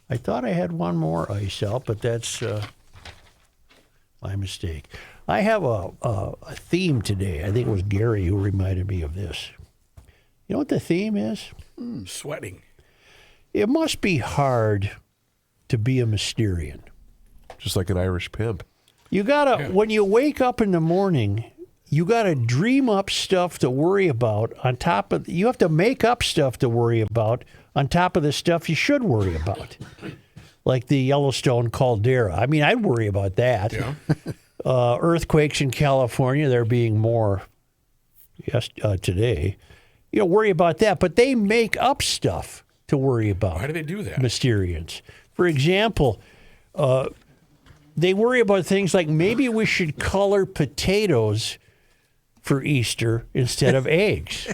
I thought I had one more ice out, but that's my mistake. I have a theme today. I think it was Gary who reminded me of this. You know what the theme is? Sweating. It must be hard to be a Mysterian. Just like an Irish pimp. You gotta, when you wake up in the morning, you gotta dream up stuff to worry about on top of, you have to make up stuff to worry about on top of the stuff you should worry about. Like the Yellowstone caldera. I mean, I'd worry about that. Yeah. Earthquakes in California, there being more today. You know, worry about that. But they make up stuff to worry about. Why do they do that? Mysterians. For example, they worry about things like maybe we should color potatoes for Easter instead of eggs.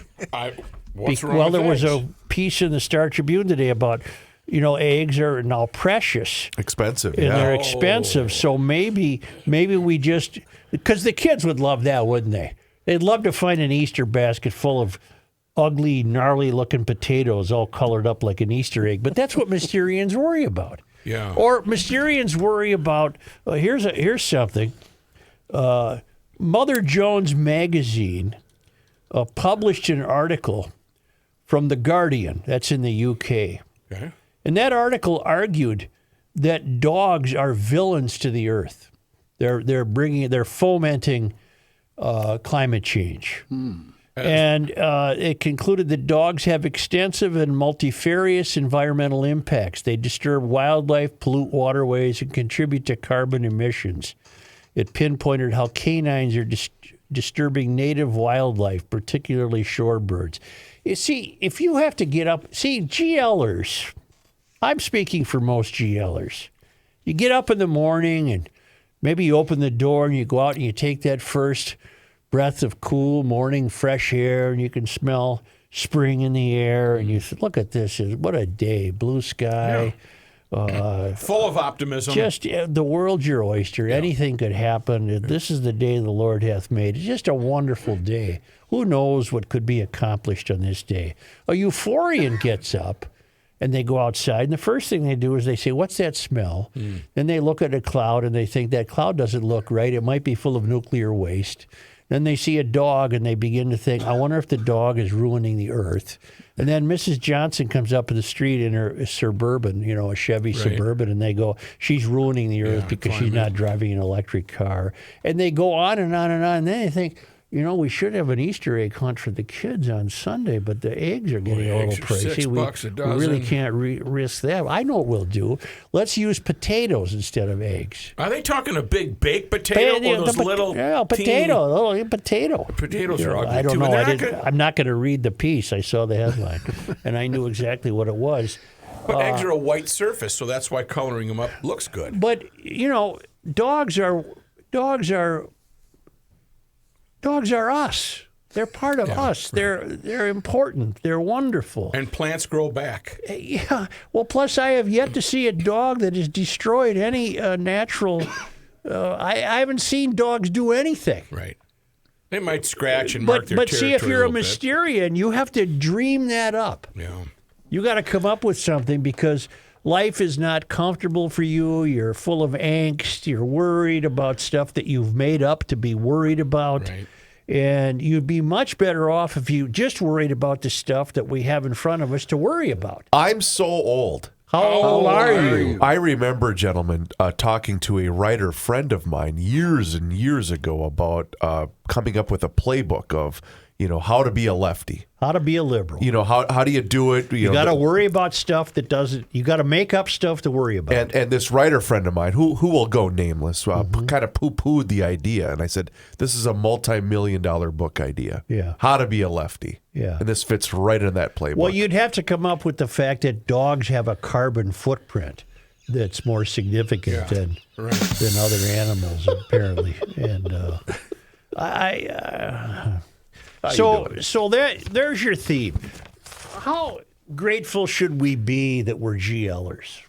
What's wrong with there was eggs? a piece in the Star Tribune today about, eggs are now precious. Expensive, And yeah. they're expensive. So maybe we just, because the kids would love that, wouldn't they? They'd love to find an Easter basket full of ugly, gnarly-looking potatoes all colored up like an Easter egg. But that's what Mysterians worry about. Yeah. Or Mysterians worry about, here's something. Mother Jones magazine published an article from The Guardian, that's in the UK. Okay. And that article argued that dogs are villains to the earth. They're fomenting climate change. And it concluded that dogs have extensive and multifarious environmental impacts. They disturb wildlife, pollute waterways, and contribute to carbon emissions. It pinpointed how canines are disturbing native wildlife, particularly shorebirds. You see, if you have to get up, GL'ers, I'm speaking for most GL'ers. You get up in the morning and maybe you open the door and you go out and you take that first breath of cool morning fresh air and you can smell spring in the air and you say, look at this, what a day, blue sky. Full of optimism. Just the world's your oyster. Yeah. Anything could happen. This is the day the Lord hath made. It's just a wonderful day. Who knows what could be accomplished on this day? A euphorian gets up and they go outside, and the first thing they do is they say, what's that smell? Then they look at a cloud and they think that cloud doesn't look right. It might be full of nuclear waste. Then they see a dog and they begin to think, I wonder if the dog is ruining the earth. And then Mrs. Johnson comes up in the street in her Suburban, a Chevy Suburban, and they go, she's ruining the earth because she's not driving an electric car. And they go on and on and on. And then they think, we should have an Easter egg hunt for the kids on Sunday, but the eggs are getting a little pricey. We really can't risk that. I know what we'll do. Let's use potatoes instead of eggs. Are they talking a big baked potato or those little potato? Little potato. Potatoes are ugly I don't too. know. I'm not going to read the piece. I saw the headline, and I knew exactly what it was. But eggs are a white surface, so that's why coloring them up looks good. But dogs are us. They're part of us. Right. They're important. They're wonderful. And plants grow back. Yeah. Well, plus I have yet to see a dog that has destroyed any natural. I haven't seen dogs do anything. Right. They might scratch and mark their territory. But see, if you're a Mysterian, you have to dream that up. Yeah. You got to come up with something because life is not comfortable for you. You're full of angst. You're worried about stuff that you've made up to be worried about. Right. And you'd be much better off if you just worried about the stuff that we have in front of us to worry about. I'm so old. How old are you? I remember, gentlemen, talking to a writer friend of mine years and years ago about coming up with a playbook of, how to be a lefty. How to be a liberal. How do you do it? You got to worry about stuff that doesn't. You got to make up stuff to worry about. And this writer friend of mine, who will go nameless, kind of poo-pooed the idea. And I said, this is a multi-million-dollar book idea. Yeah. How to be a lefty. Yeah. And this fits right in that playbook. Well, you'd have to come up with the fact that dogs have a carbon footprint that's more significant than other animals, apparently. And So there's your theme. How grateful should we be that we're GL'ers?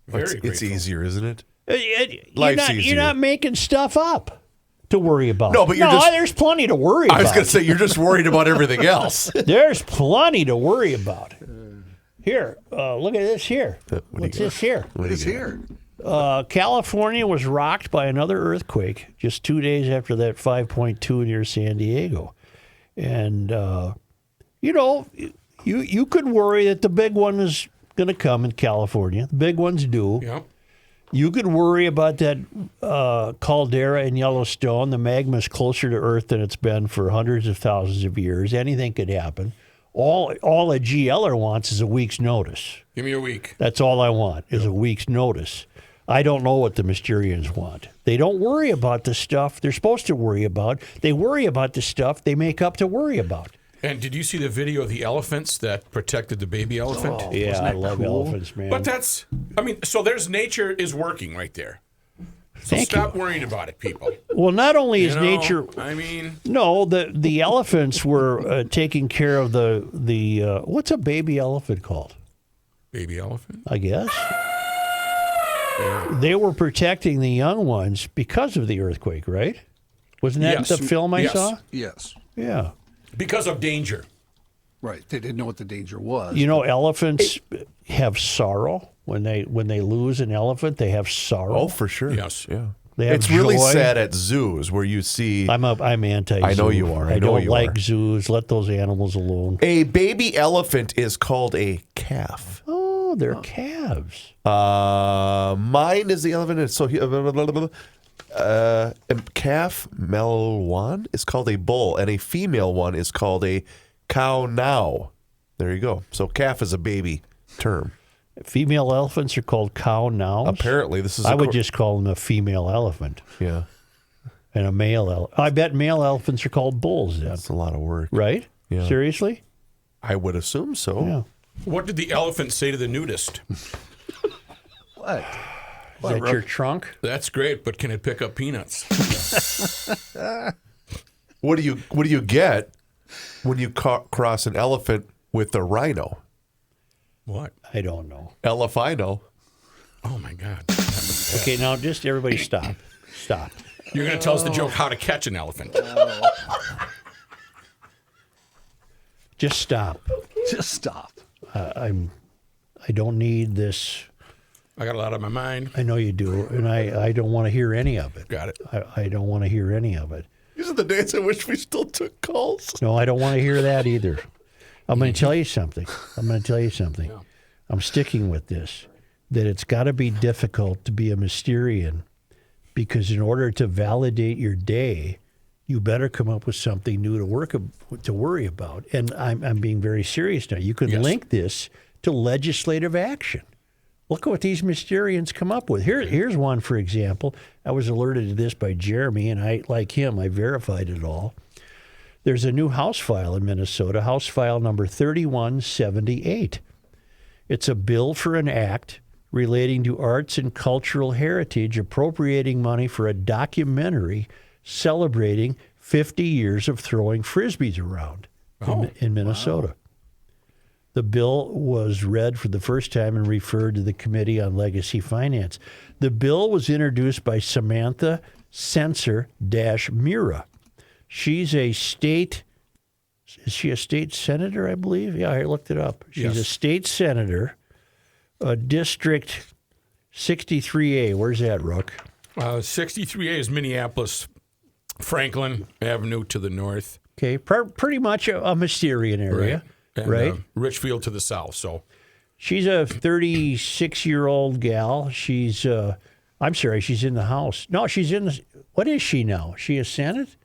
It's easier, isn't it? Life's easier. You're not making stuff up to worry about. No, but there's plenty to worry about. I was going to say, you're just worried about everything else. There's plenty to worry about. Here, look at this here. What's this here? What is here? California was rocked by another earthquake just 2 days after that 5.2 near San Diego. And, you could worry that the big one is going to come in California. The big ones do. Yeah. You could worry about that caldera in Yellowstone. The magma is closer to Earth than it's been for hundreds of thousands of years. Anything could happen. All a GL'er wants is a week's notice. Give me a week. That's all I want is a week's notice. I don't know what the Mysterians want. They don't worry about the stuff they're supposed to worry about. They worry about the stuff they make up to worry about. And did you see the video of the elephants that protected the baby elephant? Oh, yeah, I love elephants, man. But so there's nature is working right there. So stop worrying about it, people. Well, not only is nature. No, the elephants were taking care of the what's a baby elephant called? Baby elephant, I guess. Yeah. They were protecting the young ones because of the earthquake, right? Wasn't that the film I saw? Yes. Yeah. Because of danger. Right. They didn't know what the danger was. You know, elephants have sorrow. When they lose an elephant, they have sorrow. Oh, for sure. Yes. Yeah. They have It's really joy. sad at zoos where you see. I'm anti-zoo. I know you are. I don't like zoos. Let those animals alone. A baby elephant is called a calf. Oh, they're calves. Mine is the elephant. So a calf, male one, is called a bull, and a female one is called a cow now. There you go. So calf is a baby term. Female elephants are called cow now. Apparently, this is. I would just call them a female elephant. Yeah. And a male elephant. I bet male elephants are called bulls then. That's a lot of work. Right? Yeah. Seriously? I would assume so. Yeah. What did the elephant say to the nudist? What? Is that your trunk? That's great, but can it pick up peanuts? What do you get when you cross an elephant with a rhino? What? I don't know. Elephino. Oh, my God. Okay, now just everybody stop. Stop. You're going to tell us the joke how to catch an elephant. Just stop. Just stop. I don't need this. I got a lot on my mind. I know you do, and I don't want to hear any of it. Got it. I don't want to hear any of it. These are the days I wish we still took calls. No, I don't want to hear that either. I'm going to tell you something. Yeah. I'm sticking with this, that it's got to be difficult to be a Mysterian, because in order to validate your day, you better come up with something new to worry about. And I'm being very serious now. You could link this to legislative action. Look at what these Mysterians come up with. Here's one, for example. I was alerted to this by Jeremy, and I, like him, I verified it all. There's a new House file in Minnesota, House File number 3178. It's a bill for an act relating to arts and cultural heritage, appropriating money for a documentary celebrating 50 years of throwing Frisbees around in Minnesota. Wow. The bill was read for the first time and referred to the Committee on Legacy Finance. The bill was introduced by Samantha Sensor-Mura. She's a state, is she a state senator, I believe? Yeah, I looked it up. She's a state senator, District 63A. Where's that, Rook? 63A is Minneapolis, Franklin Avenue to the north. Okay, pretty much a Mysterian area, right? Richfield to the south. So she's a 36-year-old gal. She's, I'm sorry, she's in the House. No, she's in the, what is she now? Is she a Senate?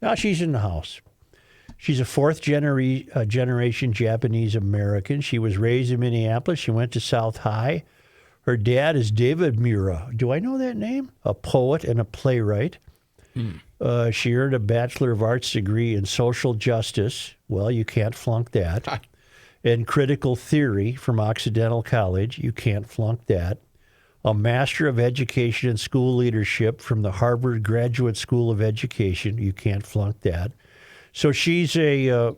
No, she's in the House. She's a fourth-generation Japanese American. She was raised in Minneapolis. She went to South High. Her dad is David Mura. Do I know that name? A poet and a playwright. She earned a Bachelor of Arts degree in social justice. Well, you can't flunk that. And critical theory from Occidental College. You can't flunk that. A Master of Education in School Leadership from the Harvard Graduate School of Education. You can't flunk that. So she's a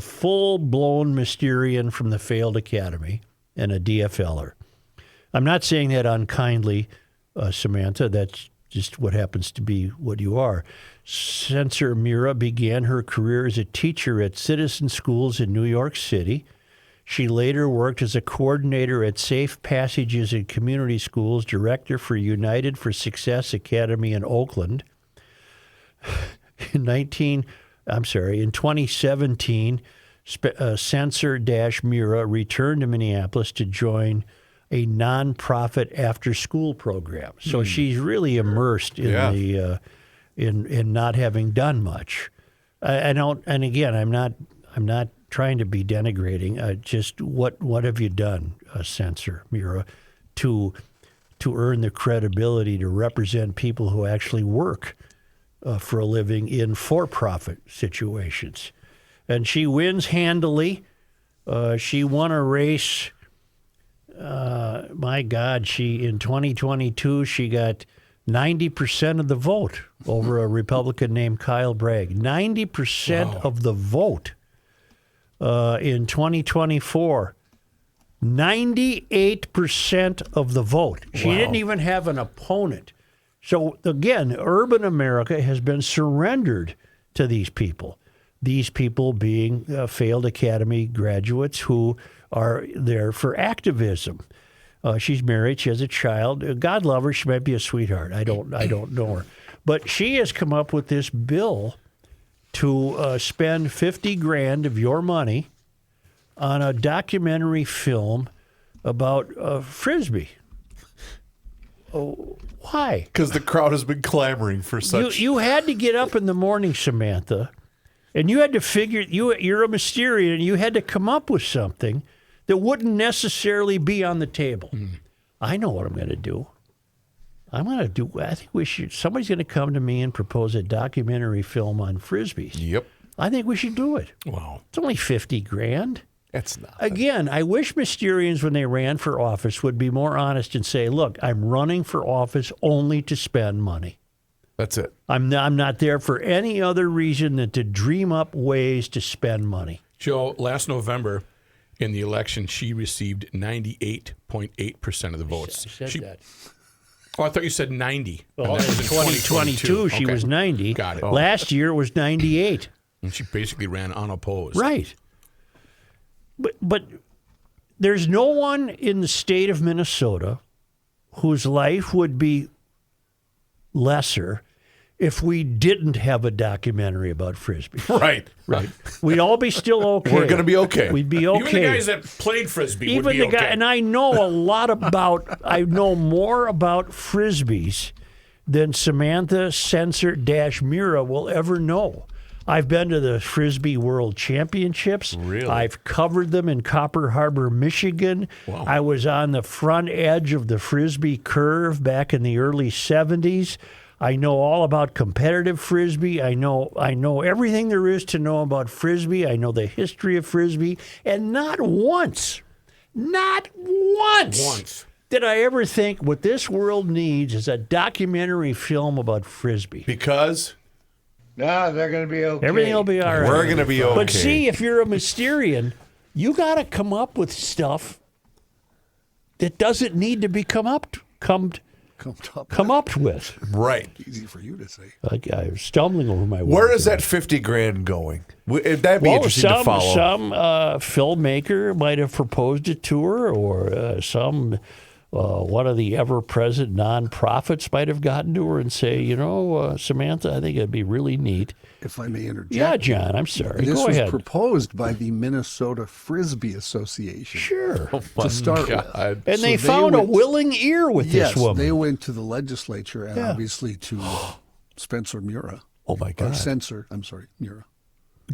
full-blown Mysterian from the failed academy and a DFLer. I'm not saying that unkindly, Samantha. That's just what happens to be what you are. Sensor-Mura began her career as a teacher at citizen schools in New York City. She later worked as a coordinator at Safe Passages in Community Schools, director for United for Success Academy in Oakland. In 2017, Censor-Mura returned to Minneapolis to join a nonprofit after-school program. So she's really immersed in the in not having done much. I don't. And again, I'm not trying to be denigrating. Just what have you done, Censor-Mura, to earn the credibility to represent people who actually work for a living in for-profit situations? And she wins handily. She won a race. My God, in 2022, she got 90% of the vote over a Republican named Kyle Bragg. 90% of the vote. In 2024, 98% of the vote. She didn't even have an opponent. So again, urban America has been surrendered to these people. These people being failed academy graduates who are there for activism. She's married. She has a child. God love her. She might be a sweetheart. I don't know her. But she has come up with this bill to spend $50,000 of your money on a documentary film about Frisbee. Oh, why? Because the crowd has been clamoring for such. You had to get up in the morning, Samantha, and you had to figure, you're a Mysterian, and you had to come up with something that wouldn't necessarily be on the table. I know what I'm going to do. I think somebody's going to come to me and propose a documentary film on Frisbees. Yep. I think we should do it. Wow. It's only $50,000. It's not. Again, I wish Mysterians, when they ran for office, would be more honest and say, look, I'm running for office only to spend money. That's it. I'm not there for any other reason than to dream up ways to spend money. Joe, last November in the election, she received 98.8% of the votes. I said that. Oh, I thought you said 90. Well, And that in was 2022, she Okay. was 90. Got it. Last year it was 98. And she basically ran unopposed. Right. But there's no one in the state of Minnesota whose life would be lesser if we didn't have a documentary about Frisbee. Right. We'd all be still okay. We're going to be okay. We'd be okay. Even the guys that played Frisbee would be the okay. guy, and I know I know more about Frisbees than Samantha Censor-Mura will ever know. I've been to the Frisbee World Championships. Really? I've covered them in Copper Harbor, Michigan. Wow. I was on the front edge of the Frisbee curve back in the early 70s. I know all about competitive Frisbee. I know everything there is to know about Frisbee. I know the history of Frisbee. And not once did I ever think what this world needs is a documentary film about Frisbee. Because No, they're going to be okay. Everything will be all right. we're going to be okay. But see, if you're a Mysterian, you got to come up with stuff that doesn't need to be come up with. Right. Easy for you to say. I was stumbling over my words. Where is that $50,000 going? That'd be interesting to follow. Some filmmaker might have proposed it to her, or some one of the ever-present nonprofits might have gotten to her and say, Samantha, I think it'd be really neat. If I may interject. Yeah, John, I'm sorry. This Go was ahead. proposed by the Minnesota Frisbee Association. Sure. To start with. And So they found a went- willing ear with Yes, this woman. they went to the legislature and obviously to Spencer-Mura. Oh, my Or God. Mura.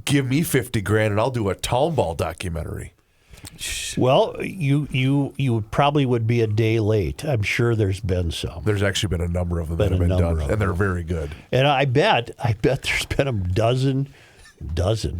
Give me $50,000 and I'll do a town ball documentary. Well, you probably would be a day late. I'm sure there's been some. There's actually been a number of them Been that have a been number done, of and they're them. very good. And I bet there's been a dozen